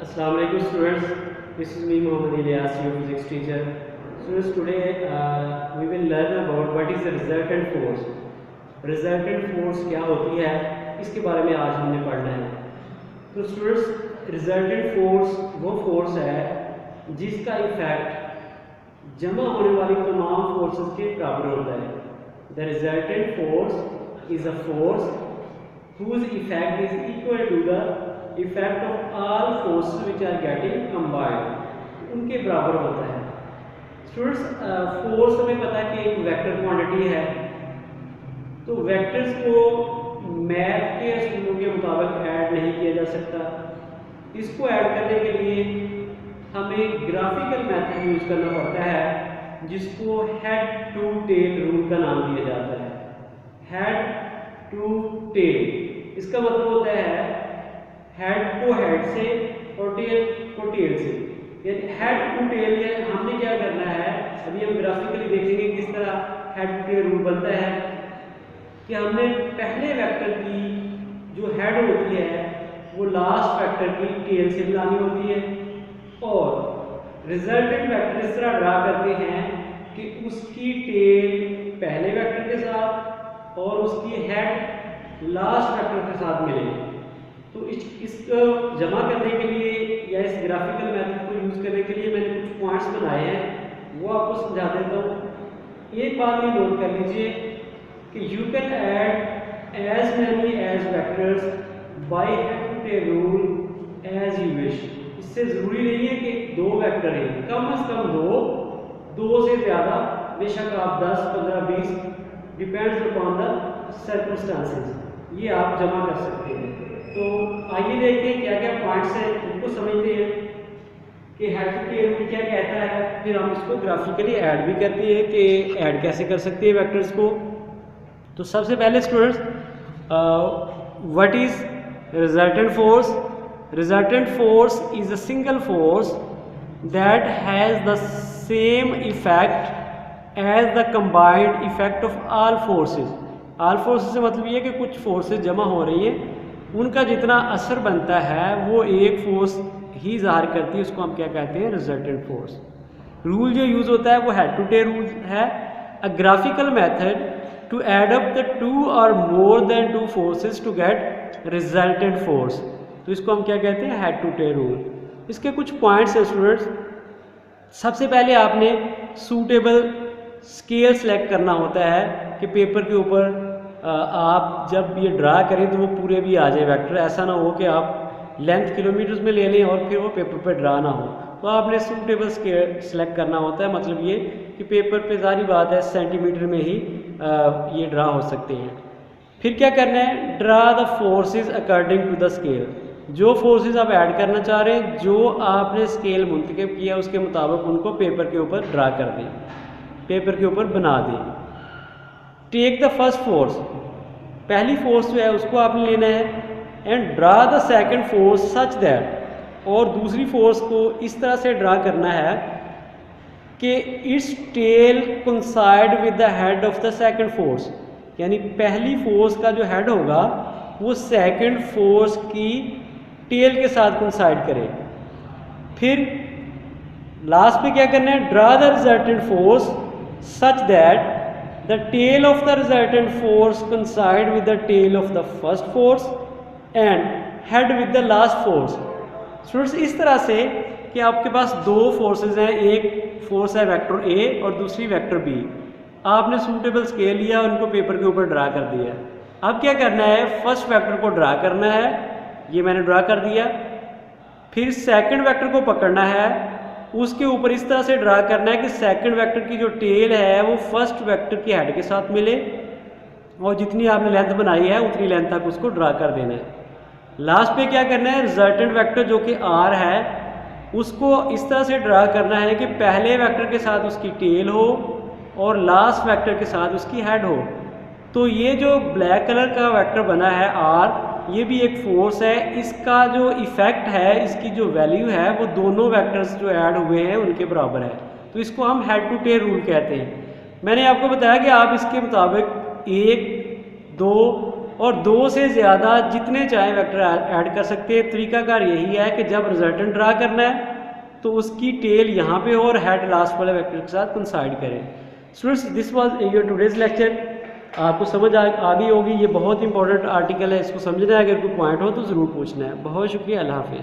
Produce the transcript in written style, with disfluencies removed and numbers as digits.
Assalamu alaikum students. This is me Mohammad Ilyas, your physics teacher. Students, today we will learn about what is the resultant force. Resultant force क्या होती है, इसके बारे में आज हमने पढ़ना है. तो स्टूडेंट्स, रिजल्टेंट फोर्स वो फोर्स है जिसका इफेक्ट जमा होने वाली तमाम फोर्सेस के बराबर होता है. The resultant force is a force whose effect is equal to the effect of all forces which are getting combined. उनके बराबर होता है. स्टूडेंट्स, फोर्स हमें पता है कि एक वेक्टर क्वांटिटी है. तो वेक्टर्स को मैथ के असूलों के मुताबिक ऐड नहीं किया जा सकता. इसको ऐड करने के लिए हमें ग्राफिकल मेथड यूज करना पड़ता है, जिसको हेड टू टेल रूल का नाम दिया जाता है. हेड टू टेल, इसका मतलब होता है हेड को हेड से और टेल को टेल से. यानी हेड टू टेल. हमने क्या करना है, अभी हम ग्राफिकली देखेंगे किस तरह हेड टू टेल रूल बनता है. कि हमने पहले वेक्टर की जो हेड होती है वो लास्ट वेक्टर की टेल से मिलानी होती है, और रिजल्टेंट वेक्टर इस तरह ड्रा करते हैं कि उसकी टेल पहले वेक्टर के साथ और उसकी हेड लास्ट वेक्टर के साथ मिले. तो इसको जमा करने के लिए या इस ग्राफिकल मेथड को यूज करने के लिए मैंने कुछ पॉइंट्स बनाए हैं, वो आपको समझा देता हूँ. एक बात ये नोट कर लीजिए कि you can add as many as vectors by head to tail rule as you wish. इससे जरूरी नहीं है कि दो वेक्टर हैं, कम से कम दो से ज़्यादा, बेशक आप 10, 15, 20, डिपेंड्स अपॉन द सर्कमस्टांसेस, ये आप जमा कर सकते हैं. तो आइए देखते हैं क्या क्या पॉइंट्स हैं, उनको समझते हैं कि हेड टू टेल रूल क्या कहता है. फिर हम इसको ग्राफिकली ऐड भी करते हैं कि ऐड कैसे कर सकते हैं वेक्टर्स को. तो सबसे पहले students, what is resultant force. Resultant force is a single force that has the same effect as the combined effect of all forces. All forces से मतलब ये है कि कुछ फोर्सेस जमा हो रही हैं, उनका जितना असर बनता है वो एक फोर्स ही ज़ाहिर करती है. उसको हम क्या कहते हैं, रिजल्टेंट फोर्स. रूल जो यूज़ होता है वो हेड टू टेल रूल है. A graphical method to add up the two और more than two forces to get resultant force. तो इसको हम क्या कहते हैं, हेड टू टेल रूल. इसके कुछ पॉइंट्स हैं स्टूडेंट्स. सबसे पहले आपने सूटेबल स्केल सेलेक्ट करना होता है कि पेपर के ऊपर आप जब ये ड्रा करें तो वो पूरे भी आ जाए वेक्टर. ऐसा ना हो कि आप लेंथ किलोमीटर्स में ले लें और फिर वो पेपर पे ड्रा ना हो. तो आपने सूटेबल स्केल सेलेक्ट करना होता है. मतलब ये कि पेपर पे सारी बात है सेंटीमीटर में ही ये ड्रा हो सकते हैं. फिर क्या करना है, draw the forces according to the scale. जो फोर्सेस आप ऐड करना चाह रहे हैं, जो आपने स्केल मुंतखब किया उसके मुताबिक उनको पेपर के ऊपर ड्रा कर दें, पेपर के ऊपर बना दें. टेक द फर्स्ट फोर्स, पहली फोर्स जो है उसको आपने लेना है. And draw the second force such that, और दूसरी फोर्स को इस तरह से ड्रा करना है कि it's tail coincide with the head of the second force. यानी पहली फोर्स का जो हेड होगा वो सेकंड फोर्स की टेल के साथ कोइंसाइड करे. फिर लास्ट पे क्या करना है, draw the resultant force such that the tail of the resultant force coincide with the tail of the first force and head with the last force. Students, इस तरह से कि आपके पास दो फोर्सेस हैं, एक फोर्स है वेक्टर ए और दूसरी वेक्टर बी. आपने सूटेबल स्केल लिया, उनको पेपर के ऊपर ड्रा कर दिया. अब क्या करना है, फर्स्ट वेक्टर को ड्रा करना है, ये मैंने ड्रा कर दिया. फिर सेकंड वेक्टर को पकड़ना है, उसके ऊपर इस तरह से ड्रा करना है कि सेकंड वेक्टर की जो टेल है वो फर्स्ट वेक्टर की हेड के साथ मिले, और जितनी आपने लेंथ बनाई है उतनी लेंथ तक उसको ड्रा कर देना है. लास्ट पे क्या करना है, रिजल्टेंट वेक्टर जो कि आर है उसको इस तरह से ड्रा करना है कि पहले वेक्टर के साथ उसकी टेल हो और लास्ट वेक्टर के साथ उसकी हेड हो. तो ये जो ब्लैक कलर का वेक्टर बना है आर, ये भी एक फोर्स है. इसका जो इफेक्ट है, इसकी जो वैल्यू है वो दोनों वेक्टर्स जो ऐड हुए हैं उनके बराबर है. तो इसको हम हेड टू टेल रूल कहते हैं. मैंने आपको बताया कि आप इसके मुताबिक 1, 2, और 2 से ज़्यादा जितने चाहे वेक्टर ऐड कर सकते हैं। तरीकाकार यही है कि जब रिजल्टेंट ड्रा करना है तो उसकी टेल यहाँ पे हो और हेड लास्ट वाले वेक्टर के साथ कंसाइड करें। Students, this was your today's lecture. आपको समझ आ गई होगी। ये बहुत इंपॉर्टेंट आर्टिकल है, इसको समझना है। अगर कोई पॉइंट हो तो ज़रूर पूछना है। बहुत शुक्रिया। अल्लाह हाफिज़।